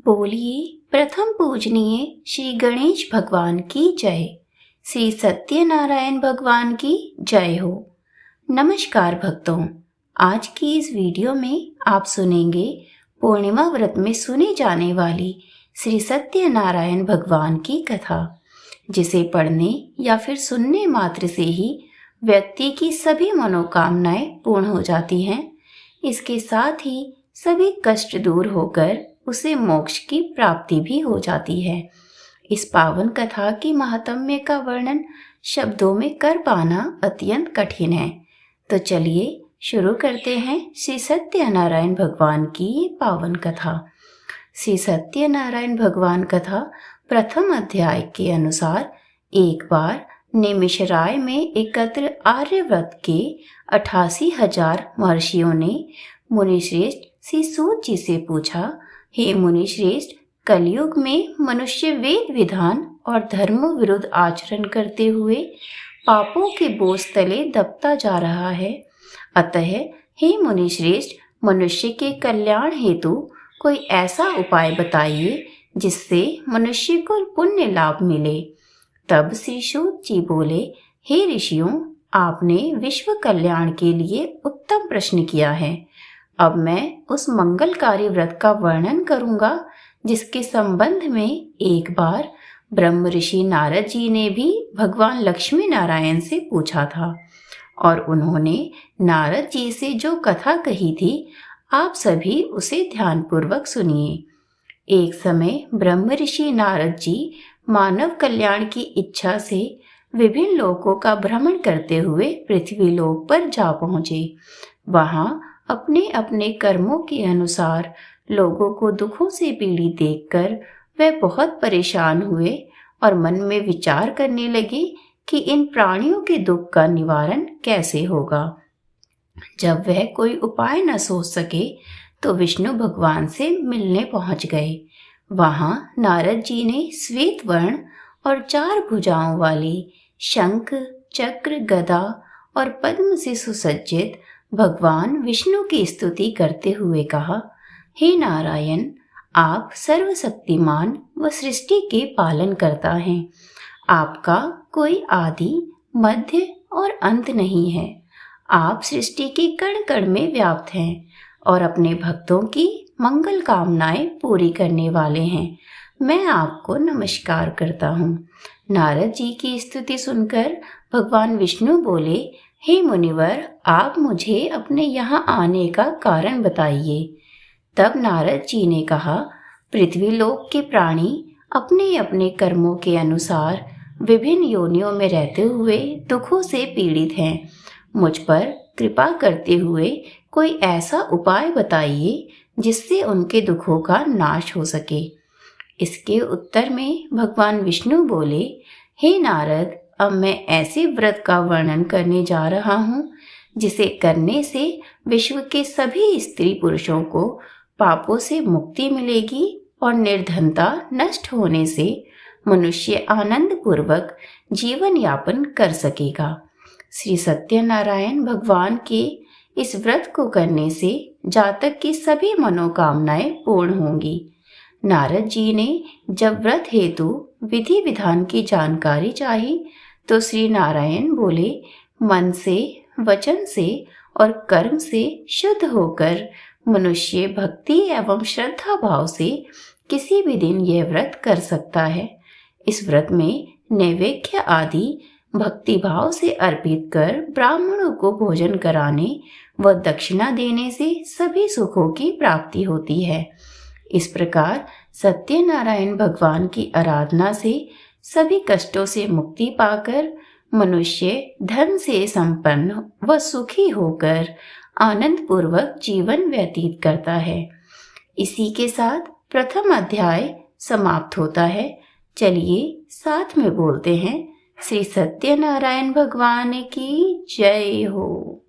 बोलिए प्रथम पूजनीय श्री गणेश भगवान की जय। श्री सत्यनारायण भगवान की जय हो। नमस्कार भक्तों, आज की इस वीडियो में आप सुनेंगे पूर्णिमा व्रत में सुनी जाने वाली श्री सत्यनारायण भगवान की कथा, जिसे पढ़ने या फिर सुनने मात्र से ही व्यक्ति की सभी मनोकामनाएं पूर्ण हो जाती हैं। इसके साथ ही सभी कष्ट दूर होकर उसे मोक्ष की प्राप्ति भी हो जाती है। इस पावन कथा की महात्म्य का वर्णन शब्दों में कर पाना अत्यंत कठिन है। तो चलिए शुरू करते हैं श्री सत्यनारायण भगवान की ये पावन कथा। श्री सत्यनारायण भगवान कथा प्रथम अध्याय के अनुसार एक बार निमिषराय में एकत्र आर्यव्रत के 88,000 महर्षियों ने मुनिश्रेष्ठ श्री सूत जी से पूछा, हे मुनिश्रेष्ठ, कलयुग में मनुष्य वेद विधान और धर्म विरुद्ध आचरण करते हुए पापों के बोझ तले दबता जा रहा है। अतः हे मुनिश्रेष्ठ, मनुष्य के कल्याण हेतु कोई ऐसा उपाय बताइए जिससे मनुष्य को पुण्य लाभ मिले। तब श्री सूत जी बोले, हे ऋषियों, आपने विश्व कल्याण के लिए उत्तम प्रश्न किया है। अब मैं उस मंगलकारी व्रत का वर्णन करूंगा जिसके संबंध में एक बार ब्रह्म ऋषि नारद जी ने भी भगवान लक्ष्मी नारायण से पूछा था, और उन्होंने नारद जी से जो कथा कही थी आप सभी उसे ध्यानपूर्वक सुनिए। एक समय ब्रह्म ऋषि नारद जी मानव कल्याण की इच्छा से विभिन्न लोकों का भ्रमण करते हुए पृथ्वी लोक पर जा पहुंचे। वहां अपने अपने कर्मों के अनुसार लोगों को दुखों से पीड़ित देखकर वे बहुत परेशान हुए और मन में विचार करने लगे कि इन प्राणियों के दुख का निवारण कैसे होगा। जब वह कोई उपाय न सोच सके तो विष्णु भगवान से मिलने पहुंच गए। वहां नारद जी ने श्वेत वर्ण और 4 भुजाओं वाली शंख, चक्र, गदा और पद्म से सुसज्जित भगवान विष्णु की स्तुति करते हुए कहा, हे नारायण, आप सर्वशक्तिमान व सृष्टि के पालन करता हैं। आपका कोई आदि, मध्य और अंत नहीं है। आप सृष्टि के कण कण में व्याप्त हैं और अपने भक्तों की मंगल कामनाएं पूरी करने वाले हैं। मैं आपको नमस्कार करता हूँ। नारद जी की स्तुति सुनकर भगवान विष्णु बोले, हे मुनिवर, आप मुझे अपने यहाँ आने का कारण बताइए। तब नारद जी ने कहा, पृथ्वी लोक के प्राणी अपने अपने कर्मों के अनुसार विभिन्न योनियों में रहते हुए दुखों से पीड़ित हैं। मुझ पर कृपा करते हुए कोई ऐसा उपाय बताइए जिससे उनके दुखों का नाश हो सके। इसके उत्तर में भगवान विष्णु बोले, हे नारद, अब मैं ऐसे व्रत का वर्णन करने जा रहा हूँ जिसे करने से विश्व के सभी स्त्री पुरुषों को पापों से मुक्ति मिलेगी और निर्धनता नष्ट होने से मनुष्य आनंद पूर्वक जीवन यापन कर सकेगा। श्री सत्यनारायण भगवान के इस व्रत को करने से जातक की सभी मनोकामनाएं पूर्ण होंगी। नारद जी ने जब व्रत हेतु विधि विधान की जानकारी चाही तो श्री नारायण बोले, मन से, वचन से और कर्म से शुद्ध होकर मनुष्य भक्ति एवं श्रद्धा भाव से किसी भी दिन यह व्रत कर सकता है। इस व्रत में नैवेद्य आदि भक्ति भाव से अर्पित कर ब्राह्मणों को भोजन कराने व दक्षिणा देने से सभी सुखों की प्राप्ति होती है। इस प्रकार सत्यनारायण भगवान की आराधना से सभी कष्टों से मुक्ति पाकर मनुष्य धन से संपन्न व सुखी होकर आनंद पूर्वक जीवन व्यतीत करता है। इसी के साथ प्रथम अध्याय समाप्त होता है। चलिए साथ में बोलते हैं, श्री सत्यनारायण भगवान की जय हो।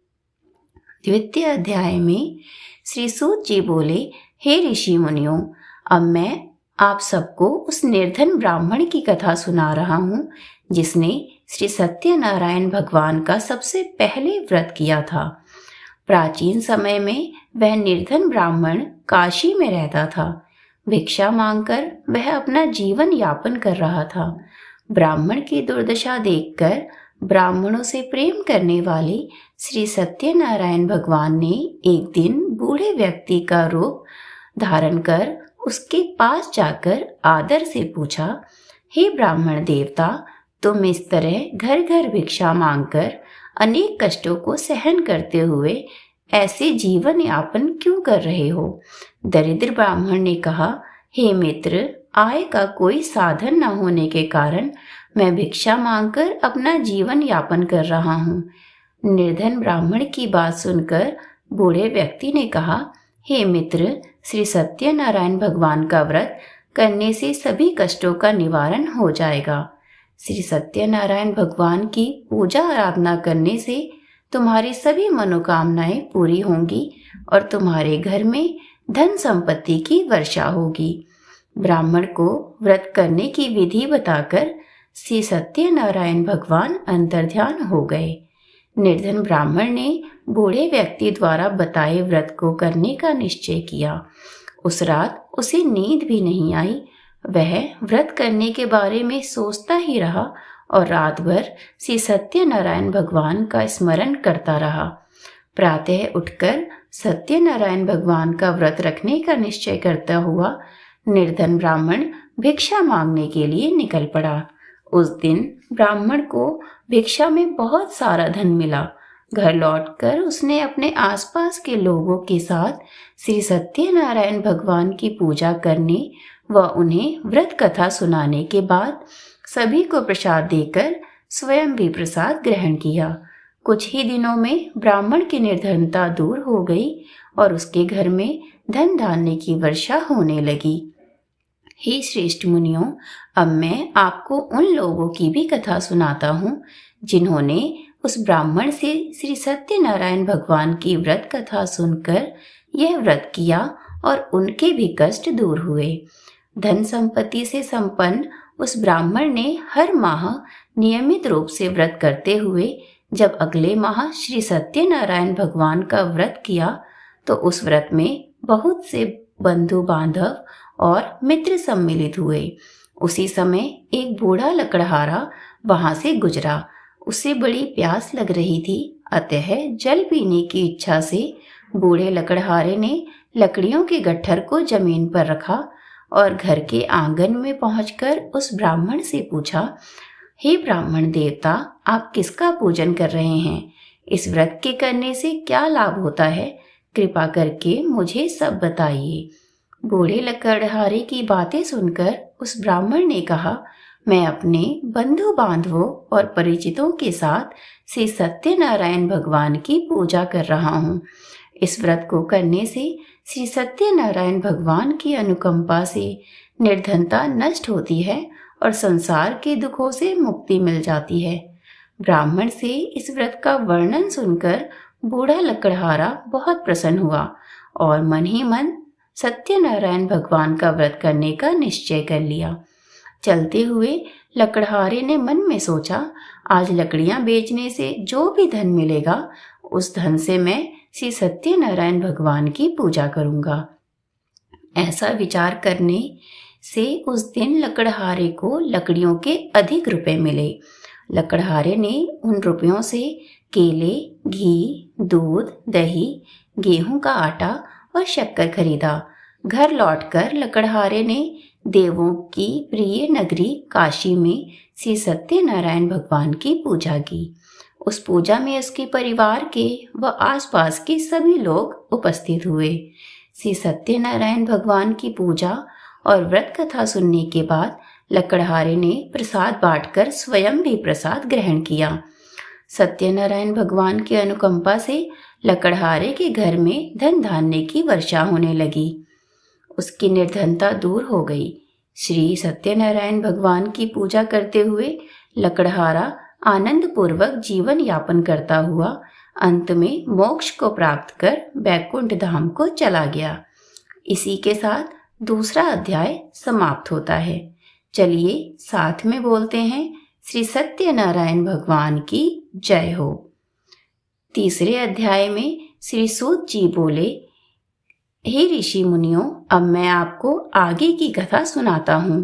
द्वितीय अध्याय में श्री सूत जी बोले, हे ऋषि मुनियों, अब मैं आप सबको उस निर्धन ब्राह्मण की कथा सुना रहा हूँ जिसने श्री सत्यनारायण भगवान का सबसे पहले व्रत किया था। प्राचीन समय में वह निर्धन ब्राह्मण काशी में रहता था। भिक्षा मांगकर वह अपना जीवन यापन कर रहा था। ब्राह्मण की दुर्दशा देखकर ब्राह्मणों से प्रेम करने वाले श्री सत्यनारायण भगवान ने एक दिन बूढ़े व्यक्ति का रूप धारण कर उसके पास जाकर आदर से पूछा, हे ब्राह्मण देवता, तुम इस तरह घर घर भिक्षा मांगकर अनेक कष्टों को सहन करते हुए ऐसे जीवन यापन क्यों कर रहे हो? दरिद्र ब्राह्मण ने कहा, हे मित्र, आय का कोई साधन न होने के कारण मैं भिक्षा मांगकर अपना जीवन यापन कर रहा हूँ। निर्धन ब्राह्मण की बात सुनकर बूढ़े व्यक्ति ने कहा, हे मित्र, श्री सत्यनारायण भगवान का व्रत करने से सभी कष्टों का निवारण हो जाएगा। श्री सत्यनारायण भगवान की पूजा आराधना करने से तुम्हारी सभी मनोकामनाएं पूरी होंगी और तुम्हारे घर में धन संपत्ति की वर्षा होगी। ब्राह्मण को व्रत करने की विधि बताकर श्री सत्यनारायण भगवान अंतर्ध्यान हो गए। निर्धन ब्राह्मण ने बूढ़े व्यक्ति द्वारा बताए व्रत को करने का निश्चय किया। उस रात उसे नींद भी नहीं आई। वह व्रत करने के बारे में सोचता ही रहा और रात भर श्री सत्यनारायण भगवान का स्मरण करता रहा। प्रातः उठकर सत्यनारायण भगवान का व्रत रखने का निश्चय करता हुआ निर्धन ब्राह्मण भिक्षा मांगने के लिए निकल पड़ा। उस दिन ब्राह्मण को भिक्षा में बहुत सारा धन मिला। घर लौटकर उसने अपने आसपास के लोगों के साथ श्री सत्यनारायण भगवान की पूजा करने व उन्हें व्रत कथा सुनाने के बाद सभी को प्रसाद देकर स्वयं भी प्रसाद ग्रहण किया। कुछ ही दिनों में ब्राह्मण की निर्धनता दूर हो गई और उसके घर में धन धान्य की वर्षा होने लगी। हे श्रेष्ठ मुनियों, अब मैं आपको उन लोगों की भी कथा सुनाता हूँ जिन्होंने उस ब्राह्मण से श्री सत्यनारायण भगवान की व्रत कथा सुनकर यह व्रत किया और उनके भी कष्ट दूर हुए। धन संपत्ति से संपन्न उस ब्राह्मण ने हर माह नियमित रूप से व्रत करते हुए जब अगले माह श्री सत्यनारायण भगवान का व्रत किया तो उस व्रत में बहुत से बंधु बांधव और मित्र सम्मिलित हुए। उसी समय एक बूढ़ा लकड़हारा वहां से गुजरा। उसे बड़ी प्यास लग रही थी, अतः जल पीने की इच्छा से बूढ़े लकड़हारे ने लकड़ियों के गट्ठर को जमीन पर रखा और घर के आंगन में पहुंचकर उस ब्राह्मण से पूछा, हे ब्राह्मण देवता, आप किसका पूजन कर रहे हैं? इस व्रत के करने से क्या लाभ होता है? कृपा करके मुझे सब बताइए। बूढ़े लकड़हारे की बातें सुनकर उस ब्राह्मण ने कहा, मैं अपने बंधु बांधवों और परिचितों के साथ श्री सत्यनारायण भगवान की पूजा कर रहा हूँ। इस व्रत को करने से श्री सत्यनारायण भगवान की अनुकंपा से निर्धनता नष्ट होती है और संसार के दुखों से मुक्ति मिल जाती है। ब्राह्मण से इस व्रत का वर्णन सुनकर बूढ़ा लकड़हारा बहुत प्रसन्न हुआ और मन ही मन सत्यनारायण भगवान का व्रत करने का निश्चय कर लिया। चलते हुए लकड़हारे ने मन में सोचा, आज लकड़ियां बेचने से जो भी धन मिलेगा उस धन से मैं श्री सत्यनारायण भगवान की पूजा करूंगा। ऐसा विचार करने से उस दिन लकड़हारे को लकड़ियों के अधिक रुपए मिले। लकड़हारे ने उन रुपयों से केले, घी, दूध, दही, गेहूं का आटा और शक्कर खरीदा। घर लौटकर लकड़हारे ने देवों की प्रिय नगरी काशी में श्री सत्यनारायण भगवान की पूजा की। उस पूजा में उसके परिवार के व आसपास के सभी लोग उपस्थित हुए। श्री सत्यनारायण भगवान की पूजा और व्रत कथा सुनने के बाद लकड़हारे ने प्रसाद बांटकर स्वयं भी प्रसाद ग्रहण किया। सत्यनारायण भगवान की अनुकंपा से लकड़हारे के घर में धन धान्य की वर्षा होने लगी। उसकी निर्धनता दूर हो गई। श्री सत्यनारायण भगवान की पूजा करते हुए लकड़हारा आनंद पूर्वक जीवन यापन करता हुआ अंत में मोक्ष को प्राप्त कर बैकुंठ धाम को चला गया। इसी के साथ दूसरा अध्याय समाप्त होता है। चलिए साथ में बोलते हैं, श्री सत्यनारायण भगवान की जय हो। तीसरे अध्याय में श्री सूत जी बोले, हे ऋषि मुनियों, अब मैं आपको आगे की कथा सुनाता हूँ।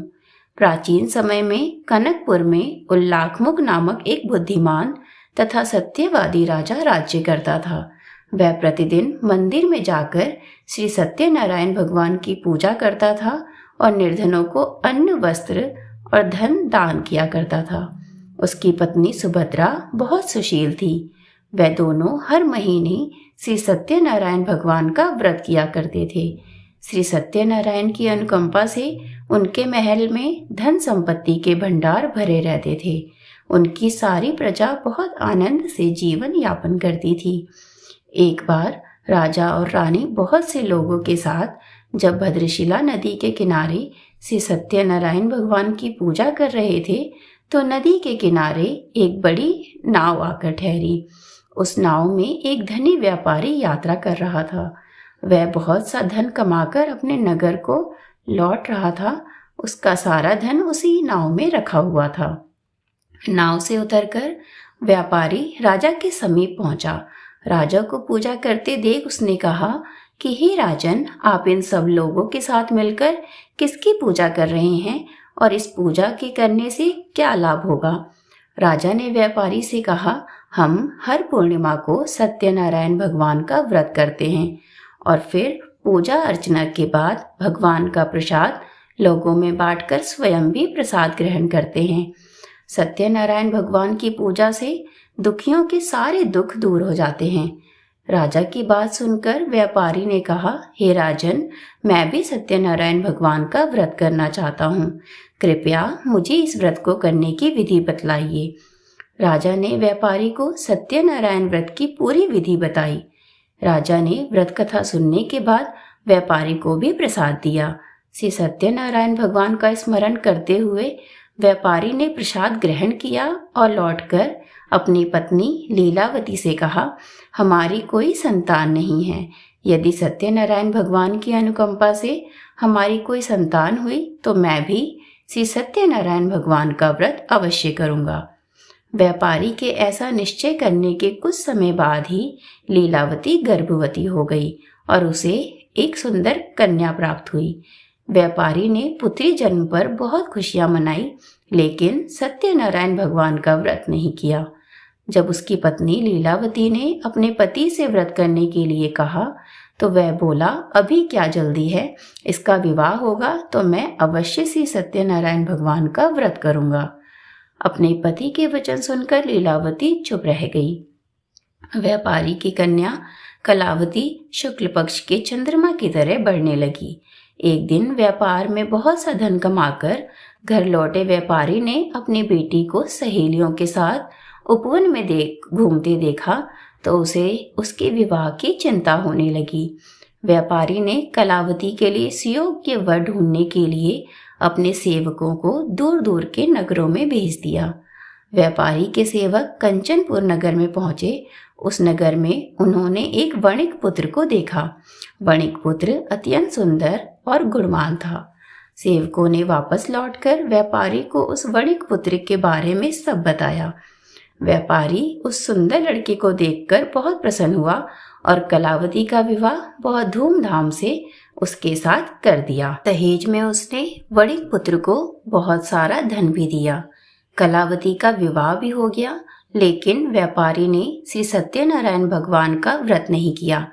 प्राचीन समय में कनकपुर में उल्लाखमुख नामक एक बुद्धिमान तथा सत्यवादी राजा राज्य करता था। वह प्रतिदिन मंदिर में जाकर श्री सत्यनारायण भगवान की पूजा करता था और निर्धनों को अन्न, वस्त्र और धन दान किया करता था। उसकी पत्नी सुभद्रा बहुत सुशील थी। वह दोनों हर महीने श्री सत्यनारायण भगवान का व्रत किया करते थे। श्री सत्यनारायण की अनुकंपा से उनके महल में धन संपत्ति के भंडार भरे रहते थे। उनकी सारी प्रजा बहुत आनंद से जीवन यापन करती थी। एक बार राजा और रानी बहुत से लोगों के साथ जब भद्रशिला नदी के किनारे श्री सत्यनारायण भगवान की पूजा कर रहे थे तो नदी के किनारे एक बड़ी नाव आकर ठहरी। उस नाव में एक धनी व्यापारी यात्रा कर रहा था। वह बहुत सा धन कमाकर अपने नगर को लौट रहा था। उसका सारा धन उसी नाव में रखा हुआ था। नाव से उतरकर व्यापारी राजा के समीप पहुंचा। राजा को पूजा करते देख उसने कहा कि हे राजन, आप इन सब लोगों के साथ मिलकर किसकी पूजा कर रहे हैं और इस पूजा के करने से क्या लाभ होगा? राजा ने व्यापारी से कहा, हम हर पूर्णिमा को सत्यनारायण भगवान का व्रत करते हैं और फिर पूजा अर्चना के बाद भगवान का प्रसाद लोगों में बांटकर स्वयं भी प्रसाद ग्रहण करते हैं। सत्यनारायण भगवान की पूजा से दुखियों के सारे दुख दूर हो जाते हैं। राजा की बात सुनकर व्यापारी ने कहा, हे राजन, मैं भी सत्यनारायण भगवान का व्रत करना चाहता हूँ। कृपया मुझे इस व्रत को करने की विधि बतलाइए। राजा ने व्यापारी को सत्यनारायण व्रत की पूरी विधि बताई। राजा ने व्रत कथा सुनने के बाद व्यापारी को भी प्रसाद दिया। श्री सत्यनारायण भगवान का स्मरण करते हुए व्यापारी ने प्रसाद ग्रहण किया और लौटकर अपनी पत्नी लीलावती से कहा, हमारी कोई संतान नहीं है। यदि सत्यनारायण भगवान की अनुकंपा से हमारी कोई संतान हुई तो मैं भी श्री सत्यनारायण भगवान का व्रत अवश्य करूंगा। व्यापारी के ऐसा निश्चय करने के कुछ समय बाद ही लीलावती गर्भवती हो गई और उसे एक सुंदर कन्या प्राप्त हुई। व्यापारी ने पुत्री जन्म पर बहुत खुशियां मनाई, लेकिन सत्यनारायण भगवान का व्रत नहीं किया। जब उसकी पत्नी लीलावती ने अपने पति से व्रत करने के लिए कहा तो वह बोला, अभी क्या जल्दी है, इसका विवाह होगा तो मैं अवश्य से सत्यनारायण भगवान का व्रत करूंगा। अपने पति के वचन सुनकर लीलावती चुप रह गई। व्यापारी की कन्या कलावती शुक्ल पक्ष के चंद्रमा की तरह बढ़ने लगी। एक दिन व्यापार में बहुत सा धन कमाकर घर लौटे व्यापारी ने अपनी बेटी को सहेलियों के साथ उपवन में घूमते देखा तो उसे उसके विवाह की चिंता होने लगी। व्यापारी ने कलावती के लिए सुयोग्य वर ढूंढने के लिए अपने सेवकों को दूर दूर के नगरों में भेज दिया। व्यापारी के सेवक कंचनपुर नगर में पहुंचे। उस नगर में उन्होंने एक वणिक पुत्र को देखा। वणिक पुत्र अत्यंत सुंदर और गुणवान था। सेवकों ने वापस लौटकर व्यापारी को उस वणिक पुत्र के बारे में सब बताया। व्यापारी उस सुंदर लड़के को देखकर बहुत प्रसन्न हुआ और कलावती का विवाह बहुत धूमधाम से उसके साथ कर दिया। दहेज में उसने वणिक पुत्र को बहुत सारा धन भी दिया। कलावती का विवाह भी हो गया, लेकिन व्यापारी ने श्री सत्यनारायण भगवान का व्रत नहीं किया।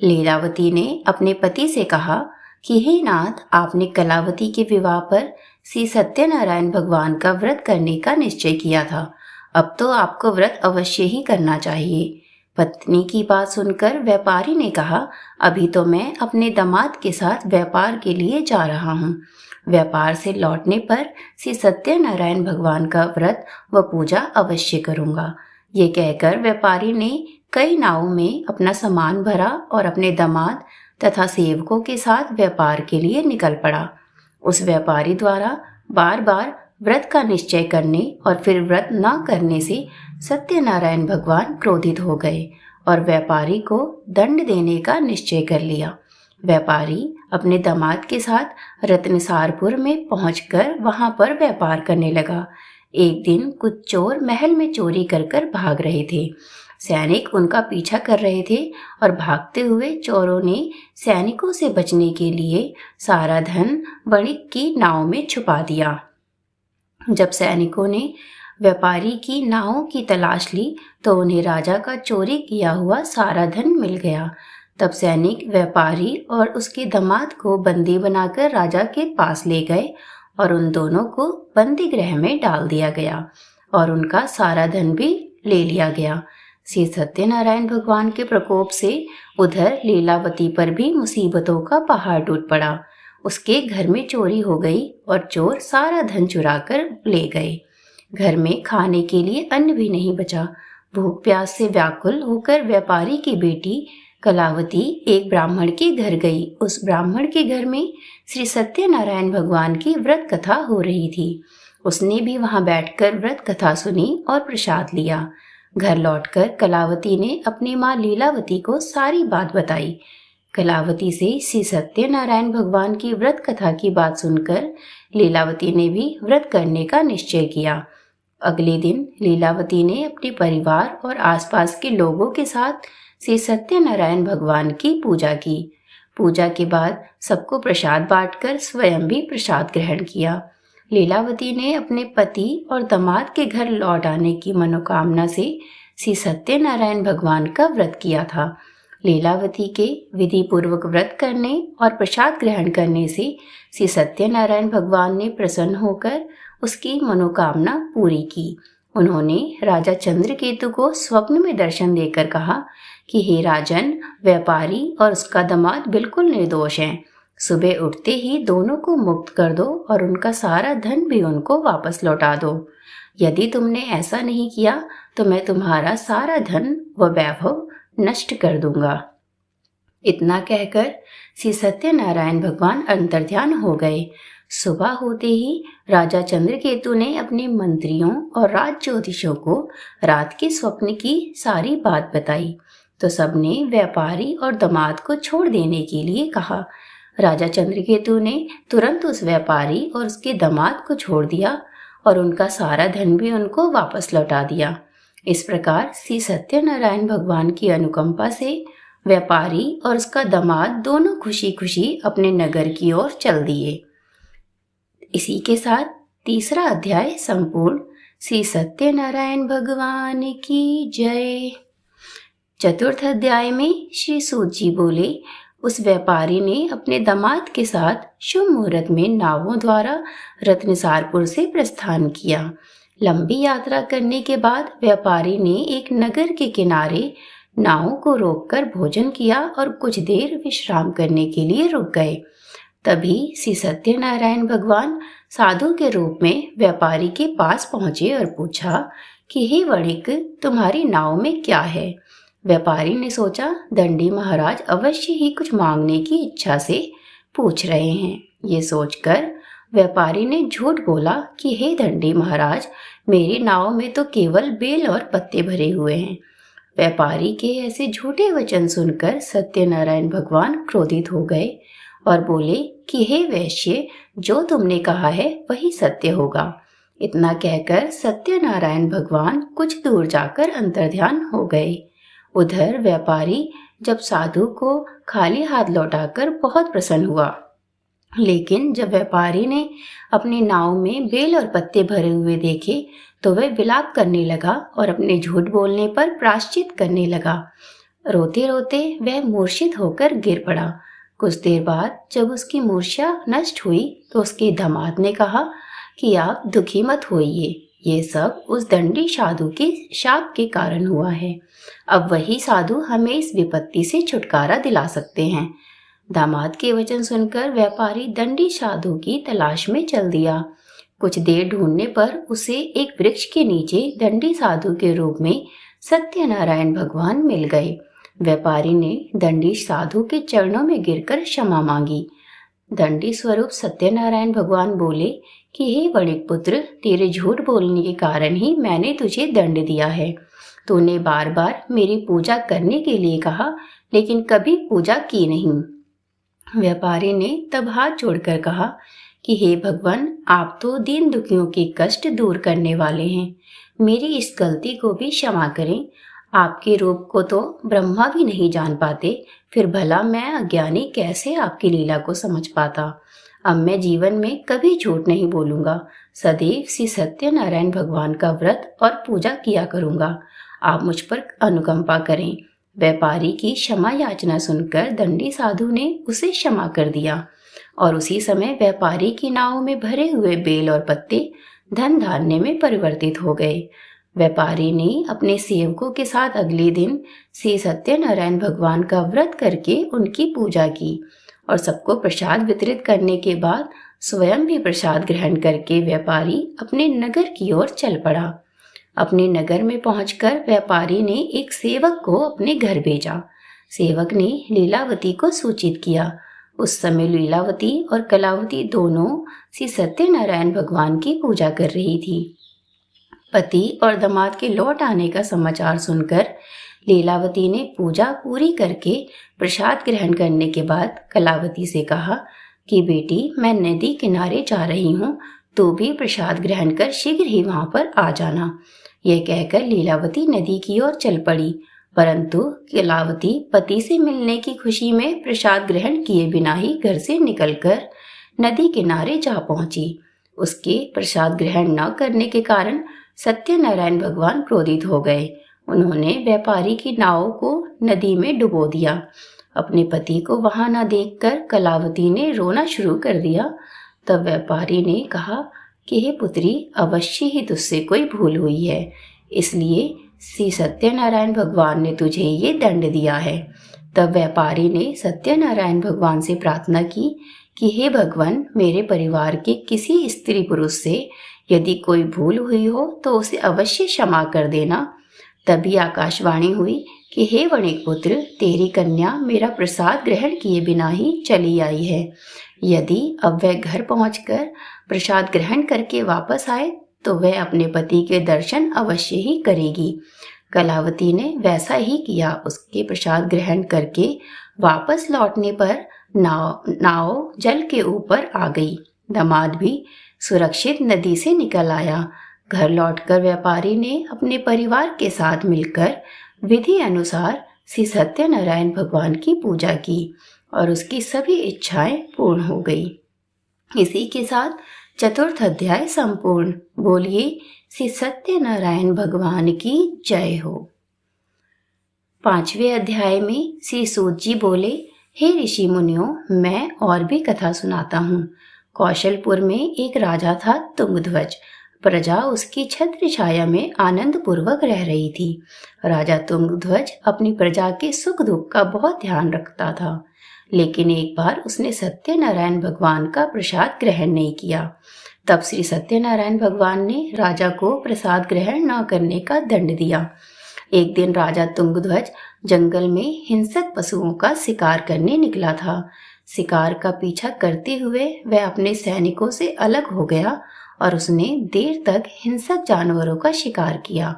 लीलावती ने अपने पति से कहा कि हे नाथ, आपने कलावती के विवाह पर श्री सत्यनारायण भगवान का व्रत करने का निश्चय किया था। अब तो आपको व्रत अवश्य ही करना चाहिए। पत्नी की बात सुनकर व्यापारी ने कहा, अभी तो मैं अपने दामाद के साथ व्यापार के लिए जा रहा हूँ। व्यापार से लौटने पर श्री सत्यनारायण भगवान का व्रत व पूजा अवश्य करूँगा। ये कहकर व्यापारी ने कई नावों में अपना सामान भरा और अपने दामाद तथा सेवकों के साथ व्यापार के लिए निकल पड़ा। उस व्यापारी द्वारा बार बार व्रत का निश्चय करने और फिर व्रत न करने से सत्यनारायण भगवान क्रोधित हो गए और व्यापारी को दंड देने का निश्चय कर लिया। व्यापारी अपने दामाद के साथ रत्नसारपुर में पहुंचकर वहां पर व्यापार करने लगा। एक दिन कुछ चोर महल में चोरी कर भाग रहे थे। सैनिक उनका पीछा कर रहे थे और भागते हुए चोरों ने सैनिकों से बचने के लिए सारा धन वणिक की नाव में छुपा दिया। जब सैनिकों ने व्यापारी की नावों की तलाश ली तो उन्हें राजा का चोरी किया हुआ सारा धन मिल गया। तब सैनिक व्यापारी और उसके दामाद को बंदी बनाकर राजा के पास ले गए और उन दोनों को बंदी गृह में डाल दिया गया और उनका सारा धन भी ले लिया गया। श्री सत्यनारायण भगवान के प्रकोप से उधर लीलावती पर भी मुसीबतों का पहाड़ टूट पड़ा। उसके घर में चोरी हो गई और चोर सारा धन चुरा कर ले गए। घर में खाने के लिए अन्न भी नहीं बचा। भूख प्यास से व्याकुल होकर व्यापारी की बेटी कलावती एक ब्राह्मण के घर गई। उस ब्राह्मण के घर में श्री सत्यनारायण भगवान की व्रत कथा हो रही थी। उसने भी वहां बैठकर व्रत कथा सुनी और प्रसाद लिया। घर लौटकर कलावती ने अपनी माँ लीलावती को सारी बात बताई। कलावती से श्री सत्यनारायण भगवान की व्रत कथा की बात सुनकर लीलावती ने भी व्रत करने का निश्चय किया। अगले दिन लीलावती ने अपने परिवार और आसपास के लोगों के साथ श्री सत्यनारायण भगवान की पूजा की। पूजा के बाद सबको प्रसाद बांटकर स्वयं भी प्रसाद ग्रहण किया। लीलावती ने अपने पति और दामाद के घर लौट आने की मनोकामना से श्री सत्यनारायण भगवान का व्रत किया था। लीलावती के विधि पूर्वक व्रत करने और प्रसाद ग्रहण करने से श्री सत्यनारायण भगवान ने प्रसन्न होकर उसकी मनोकामना पूरी की। उन्होंने राजा चंद्रकेतु को स्वप्न में दर्शन देकर कहा कि हे राजन, व्यापारी और उसका दामाद बिल्कुल निर्दोष हैं। सुबह उठते ही दोनों को मुक्त कर दो और उनका सारा धन भी उनको वापस लौटा दो। यदि तुमने ऐसा नहीं किया तो मैं तुम्हारा सारा धन व वैभव नष्ट कर दूंगा। इतना कहकर श्री सत्यनारायण भगवान अंतर्ध्यान हो गए। सुबह होते ही राजा चंद्रकेतु ने अपने मंत्रियों और राज ज्योतिषों को रात के स्वप्न की सारी बात बताई तो सबने व्यापारी और दामाद को छोड़ देने के लिए कहा। राजा चंद्रकेतु ने तुरंत उस व्यापारी और उसके दामाद को छोड़ दिया और उनका सारा धन भी उनको वापस लौटा दिया। इस प्रकार श्री सत्यनारायण भगवान की अनुकंपा से व्यापारी और उसका दामाद दोनों खुशी खुशी अपने नगर की ओर चल दिए। इसी के साथ तीसरा अध्याय संपूर्ण। श्री सत्यनारायण भगवान की जय। चतुर्थ अध्याय में श्री सूत जी बोले, उस व्यापारी ने अपने दामाद के साथ शुभ मुहूर्त में नावों द्वारा रत्नसारपुर से प्रस्थान किया। लंबी यात्रा करने के बाद व्यापारी ने एक नगर के किनारे नावों को रोककर भोजन किया और कुछ देर विश्राम करने के लिए रुक गए। तभी श्री सत्यनारायण भगवान साधु के रूप में व्यापारी के पास पहुंचे और पूछा कि हे वणिक, तुम्हारी नाव में क्या है? व्यापारी ने सोचा दंडी महाराज अवश्य ही कुछ मांगने की इच्छा से पूछ रहे हैं। ये सोचकर व्यापारी ने झूठ बोला कि हे दंडी महाराज, मेरी नाव में तो केवल बेल और पत्ते भरे हुए हैं। व्यापारी के ऐसे झूठे वचन सुनकर सत्यनारायण भगवान क्रोधित हो गए और बोले कि हे वैश्य, जो तुमने कहा है वही सत्य होगा। इतना कहकर सत्यनारायण भगवान कुछ दूर जाकर अंतर्ध्यान हो गए। उधर व्यापारी जब साधु को खाली हाथ लौटाकर बहुत प्रसन्न हुआ, लेकिन जब व्यापारी ने अपनी नाव में बेल और पत्ते भरे हुए देखे तो वह विलाप करने लगा और अपने झूठ बोलने पर प्रायश्चित करने लगा। रोते रोते वह मूर्छित होकर गिर पड़ा। कुछ देर बाद जब उसकी मूर्छा नष्ट हुई तो उसके दामाद ने कहा कि आप दुखी मत होइए, ये सब उस दंडी साधु के शाप के कारण हुआ है। अब वही साधु हमें इस विपत्ति से छुटकारा दिला सकते हैं। दामाद के वचन सुनकर व्यापारी दंडी साधु की तलाश में चल दिया। कुछ देर ढूंढने पर उसे एक वृक्ष के नीचे दंडी साधु के रूप में सत्यनारायण भगवान मिल गए। व्यापारी ने दंडी साधु के चरणों में गिरकर क्षमा मांगी। दंडी स्वरूप सत्यनारायण भगवान बोले कि हे वणिक पुत्र, तेरे झूठ बोलने के कारण ही मैंने तुझे दंड दिया है। तूने बार बार मेरी पूजा करने के लिए कहा, लेकिन कभी पूजा की नहीं। व्यापारी ने तब हाथ जोड़कर कहा कि हे भगवान, आप तो दीन दुखियों के कष्ट दूर करने वाले हैं। मेरी इस गलती को भी क्षमा करें। आपके रूप को तो ब्रह्मा भी नहीं जान पाते, फिर भला मैं अज्ञानी कैसे आपकी लीला को समझ पाता। अब मैं जीवन में कभी झूठ नहीं बोलूंगा, सदैव श्री सत्यनारायण भगवान का व्रत और पूजा किया करूंगा। आप मुझ पर अनुकंपा करें। व्यापारी की क्षमा याचना सुनकर दंडी साधु ने उसे क्षमा कर दिया और उसी समय व्यापारी की नाव में भरे हुए बेल और पत्ते धन धान्य में परिवर्तित हो गए। व्यापारी ने अपने सेवकों के साथ अगले दिन श्री सत्यनारायण भगवान का व्रत करके उनकी पूजा की और सबको प्रसाद वितरित करने के बाद स्वयं भी प्रसाद ग्रहण करके व्यापारी अपने नगर की ओर चल पड़ा। अपने नगर में पहुंचकर व्यापारी ने एक सेवक को अपने घर भेजा। सेवक ने लीलावती को सूचित किया। उस समय लीलावती और कलावती दोनों श्री सत्यनारायण भगवान की पूजा कर रही थी। पति और दामाद के लौट आने का समाचार सुनकर लीलावती ने पूजा पूरी करके प्रसाद ग्रहण करने के बाद कलावती से कहा कि बेटी, मैं नदी किनारे जा रही हूँ, तो भी प्रसाद ग्रहण कर शीघ्र ही वहां पर आ जाना। यह कहकर लीलावती नदी की ओर चल पड़ी, परंतु कलावती पति से मिलने की खुशी में प्रसाद ग्रहण किए बिना ही घर से निकलकर नदी किनारे जा पहुंची। उसके प्रसाद ग्रहण न करने के कारण सत्यनारायण भगवान क्रोधित हो गए। उन्होंने व्यापारी की नाव को नदी में डुबो दिया। अपने पति को वहां न देखकर कलावती ने रोना शुरू कर दिया। तब व्यापारी ने कहा कि हे पुत्री, अवश्य ही तुझसे कोई भूल हुई है, इसलिए श्री सत्यनारायण भगवान ने तुझे ये दंड दिया है। तब व्यापारी ने सत्यनारायण भगवान से प्रार्थना की कि हे भगवान, मेरे परिवार के किसी स्त्री पुरुष से यदि कोई भूल हुई हो तो उसे अवश्य क्षमा कर देना। तभी आकाशवाणी हुई कि हे वणिक पुत्र, तेरी कन्या मेरा प्रसाद ग्रहण किए बिना ही चली आई है। यदि अब वह घर पहुंचकर प्रसाद ग्रहण करके वापस आए तो वह अपने पति के दर्शन अवश्य ही करेगी। कलावती ने वैसा ही किया। उसके प्रसाद ग्रहण करके वापस लौटने पर नाव जल के ऊपर आ गई। दामाद भी सुरक्षित नदी से निकल आया। घर लौटकर व्यापारी ने अपने परिवार के साथ मिलकर विधि अनुसार श्री सत्यनारायण भगवान की पूजा की और उसकी सभी इच्छाएं पूर्ण हो गई। इसी के साथ चतुर्थ अध्याय संपूर्ण। बोलिए श्री सत्यनारायण भगवान की जय हो। 5वें अध्याय में श्री सूत जी बोले, हे ऋषि मुनियों, मैं और भी कथा सुनाता हूँ। कौशलपुर में एक राजा था तुंगध्वज। प्रजा उसकी छत्र छाया में आनंद पूर्वक रह रही थी। राजा तुंगध्वज अपनी प्रजा के सुख दुख का बहुत ध्यान रखता था, लेकिन एक बार उसने सत्यनारायण भगवान का प्रसाद ग्रहण नहीं किया। तब श्री सत्यनारायण भगवान ने राजा को प्रसाद ग्रहण न करने का दंड दिया। एक दिन राजा तुंगध्वज जंगल में हिंसक पशुओं का शिकार करने निकला था। शिकार का पीछा करते हुए वह अपने सैनिकों से अलग हो गया और उसने देर तक हिंसक जानवरों का शिकार किया।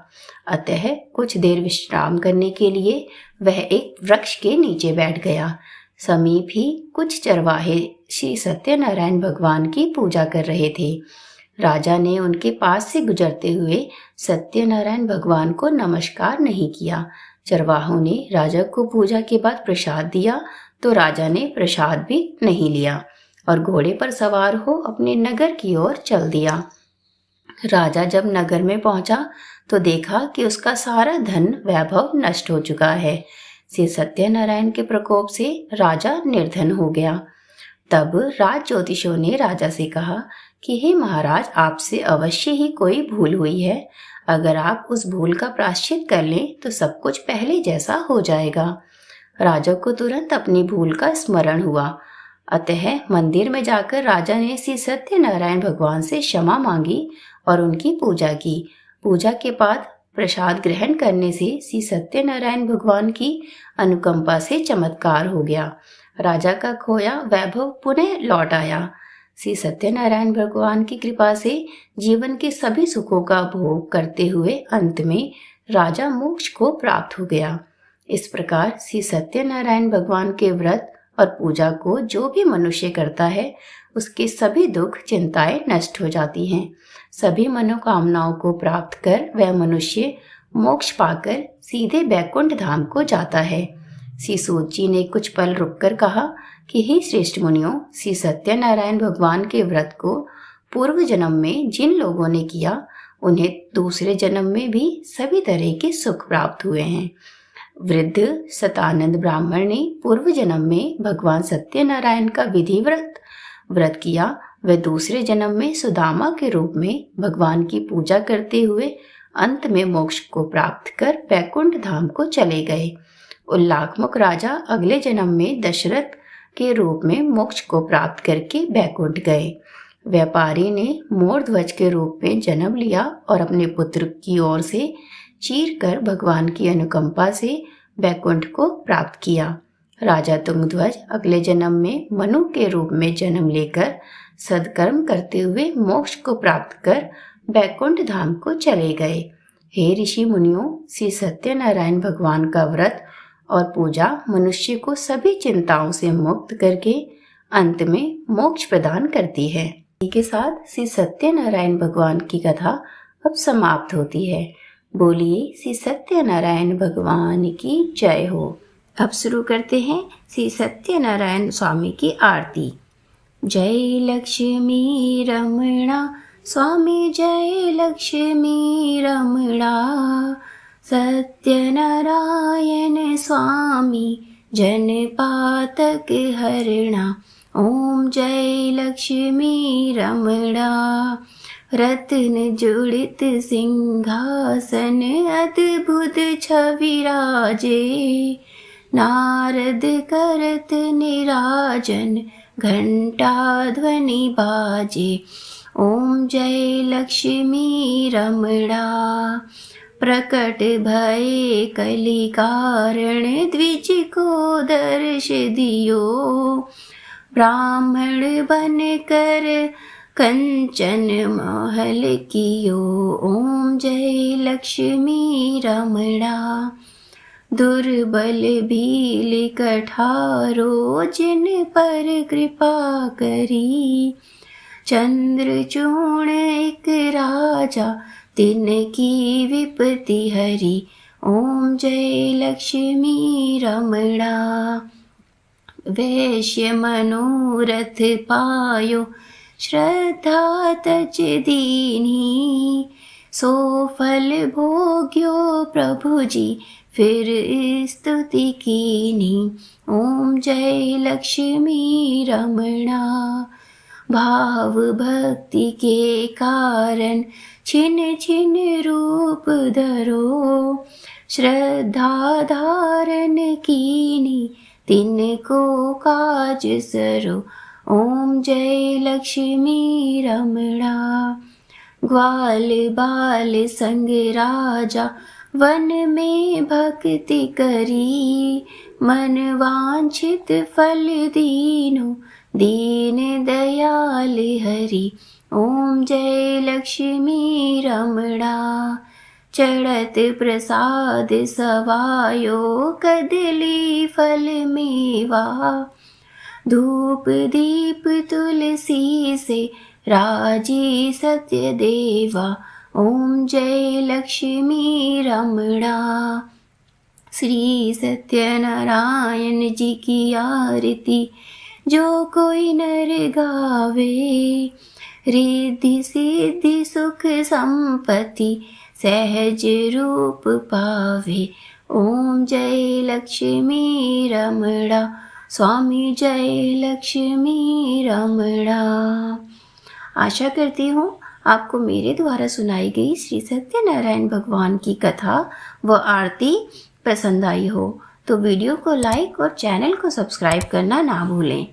अतः कुछ देर विश्राम करने के लिए वह एक वृक्ष के नीचे बैठ गया। समीप ही कुछ चरवाहे श्री सत्यनारायण भगवान की पूजा कर रहे थे। राजा ने उनके पास से गुजरते हुए सत्यनारायण भगवान को नमस्कार नहीं किया। चरवाहों ने राजा को पूजा के बाद प्रसाद दिया तो राजा ने प्रसाद भी नहीं लिया और घोड़े पर सवार हो अपने नगर की ओर चल दिया। राजा जब नगर में पहुंचा तो देखा कि उसका सारा धन वैभव नष्ट हो चुका है। श्री सत्यनारायण के प्रकोप से राजा निर्धन हो गया। तब राज ज्योतिषों ने राजा से कहा कि हे महाराज, आपसे अवश्य ही कोई भूल हुई है। अगर आप उस भूल का प्रायश्चित कर लें तो सब कुछ पहले जैसा हो जाएगा। राजा को तुरंत अपनी भूल का स्मरण हुआ। अतः मंदिर में जाकर राजा ने श्री सत्यनारायण भगवान से क्षमा मांगी और उनकी पूजा की। पूजा के बाद प्रसाद ग्रहण करने से श्री सत्यनारायण भगवान की अनुकंपा से चमत्कार हो गया। राजा का खोया वैभव पुनः लौट आया। श्री सत्यनारायण भगवान की कृपा से जीवन के सभी सुखों का भोग करते हुए अंत में राजा मोक्ष को प्राप्त हो गया। इस प्रकार श्री सत्यनारायण भगवान के व्रत और पूजा को जो भी मनुष्य करता है उसके सभी दुख चिंताएं नष्ट हो जाती हैं। सभी मनोकामनाओं को प्राप्त कर वह मनुष्य मोक्ष पाकर सीधे बैकुंठ धाम को जाता है। श्री सूत जी ने कुछ पल रुककर कहा कि हे श्रेष्ठ मुनियों, श्री सत्यनारायण भगवान के व्रत को पूर्व जन्म में जिन लोगों ने किया उन्हें दूसरे जन्म में भी सभी तरह के सुख प्राप्त हुए हैं। वृद्ध सतानंद ब्राह्मण ने पूर्व जन्म में भगवान सत्यनारायण का विधिव्रत व्रत किया। वह दूसरे जन्म में सुदामा के रूप में भगवान की पूजा करते हुए अंत में मोक्ष को प्राप्त कर बैकुंठ धाम को चले गए। उल्लाखमुख राजा अगले जन्म में दशरथ के रूप में मोक्ष को प्राप्त करके बैकुंठ गए। व्यापारी ने मोर ध्वज के रूप में जन्म लिया और अपने पुत्र की ओर से चीर कर भगवान की अनुकंपा से बैकुंठ को प्राप्त किया। राजा तुंगध्वज अगले जन्म में मनु के रूप में जन्म लेकर सत्कर्म करते हुए मोक्ष को प्राप्त कर बैकुंठ धाम को चले गए। हे ऋषि मुनियों, श्री सत्यनारायण भगवान का व्रत और पूजा मनुष्य को सभी चिंताओं से मुक्त करके अंत में मोक्ष प्रदान करती है। इसी के साथ श्री सत्यनारायण भगवान की कथा अब समाप्त होती है। बोलिए श्री सत्यनारायण भगवान की जय हो। अब शुरू करते हैं श्री सत्यनारायण स्वामी की आरती। जय लक्ष्मी रमणा स्वामी, जय लक्ष्मी रमणा। सत्यनारायण स्वामी जन पातक हरणा। ओम जय लक्ष्मी रमणा। रत्न जुड़ित सिंहासन अद्भुत छविराजे। नारद करत निराजन घंटा ध्वनि बाजे। ओम जय लक्ष्मी रमणा। प्रकट भय कलि कारण द्विज को दर्श दियो। ब्राह्मण बन कर कंचन महल कियो। ओम जय लक्ष्मी रमणा। दुर्बल भील कठारो जिन पर कृपा करी। चंद्रचूर्ण एक राजा तिनकी विपत्ति हरी। ओम जय लक्ष्मी रमणा। वैश्य मनोरथ पायो श्रद्धा तज दीनी। सो फल भोग्यो प्रभु जी फिर स्तुति कीनी। ओम जय लक्ष्मी रमणा। भाव भक्ति के कारण छिन छिन रूप धरो। श्रद्धा धारण कीनी तिनको काज सरो। ओम जय लक्ष्मी रमणा। ग्वाल बाल संग राजा वन में भक्ति करी। मन वांछित फल दीनो दीन दयाल हरि। ओम जय लक्ष्मी रमणा। चढ़त प्रसाद सवायो कदली फल मेवा। धूप दीप तुलसी से राजी सत्य देवा। ओम जय लक्ष्मी रमणा। श्री सत्यनारायण जी की आरती जो कोई नर गावे। रिद्धि सिद्धि सुख संपत्ति सहज रूप पावे। ओम जय लक्ष्मी रमणा। स्वामी जय लक्ष्मी रमणा। आशा करती हूँ आपको मेरे द्वारा सुनाई गई श्री सत्यनारायण भगवान की कथा व आरती पसंद आई हो। तो वीडियो को लाइक और चैनल को सब्सक्राइब करना ना भूलें।